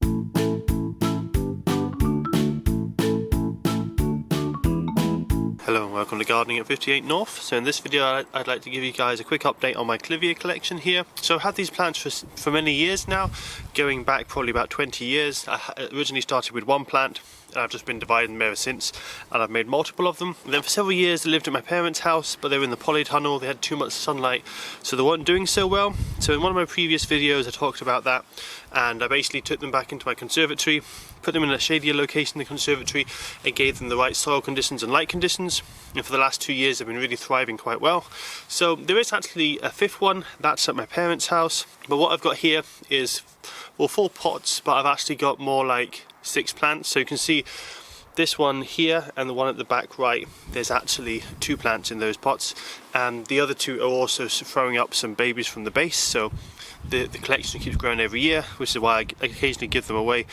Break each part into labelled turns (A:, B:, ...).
A: Hello and welcome to Gardening at 58 North. So in this video I'd like to give you guys a quick update on my Clivia collection here. So I've had these plants for many years now, going back probably about 20 years. I originally started with one plant and I've just been dividing them ever since, and I've made multiple of them. And then for several years I lived at my parents' house, but they were in the polytunnel, they had too much sunlight, so they weren't doing so well. So in one of my previous videos I talked about that, and I basically took them back into my conservatory, put them in a shadier location in the conservatory and gave them the right soil conditions and light conditions, and for the last 2 years they've been really thriving quite well. So there is actually a fifth one, that's at my parents' house, but what I've got here is, well, 4 pots, but I've actually got more like 6 plants. So you can see this one here and the one at the back right, there's actually 2 plants in those pots, and the other 2 are also throwing up some babies from the base. So the collection keeps growing every year, which is why I occasionally give them away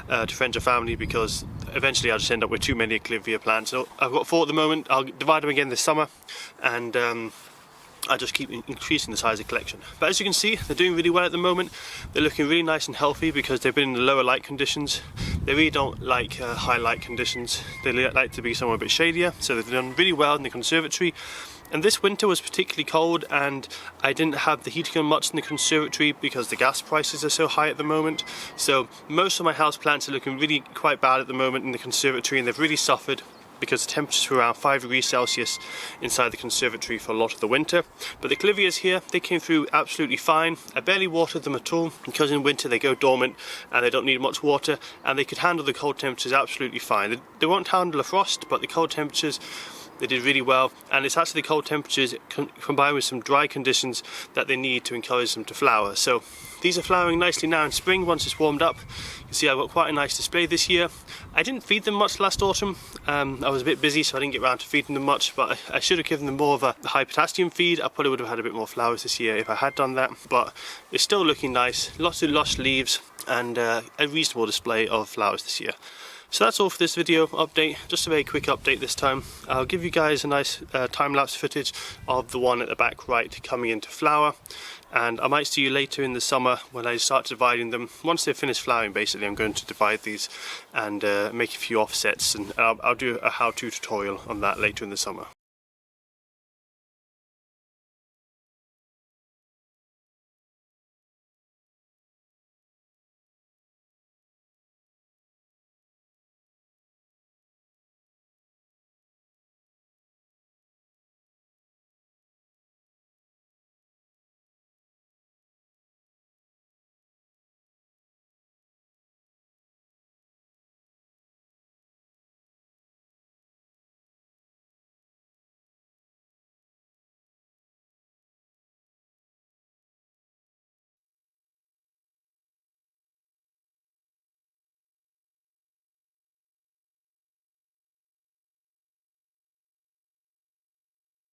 A: to friends or family, because eventually I'll just end up with too many Clivia plants. So I've got 4 at the moment. I'll divide them again this summer, and I just keep increasing the size of the collection. But as you can see, they're doing really well at the moment. They're looking really nice and healthy because they've been in the lower light conditions. They really don't like high light conditions. They like to be somewhere a bit shadier, so they've done really well in the conservatory. And this winter was particularly cold, and I didn't have the heating on much in the conservatory because the gas prices are so high at the moment. So most of my house plants are looking really quite bad at the moment in the conservatory, and they've really suffered because the temperatures were around 5 degrees Celsius inside the conservatory for a lot of the winter. But the Clivias here, they came through absolutely fine. I barely watered them at all because in winter they go dormant and they don't need much water, and they could handle the cold temperatures absolutely fine. They won't handle a frost, but the cold temperatures, they did really well, and it's actually the cold temperatures combined with some dry conditions that they need to encourage them to flower. So these are flowering nicely now in spring once it's warmed up. You can see I've got quite a nice display this year. I didn't feed them much last autumn. I was a bit busy, so I didn't get around to feeding them much, but I should have given them more of a high potassium feed. I probably would have had a bit more flowers this year if I had done that, but it's still looking nice. Lots of lush leaves and a reasonable display of flowers this year. So that's all for this video update, just a very quick update this time. I'll give you guys a nice time-lapse footage of the one at the back right coming into flower, and I might see you later in the summer when I start dividing them. Once they've finished flowering, basically I'm going to divide these and make a few offsets, and I'll do a how-to tutorial on that later in the summer.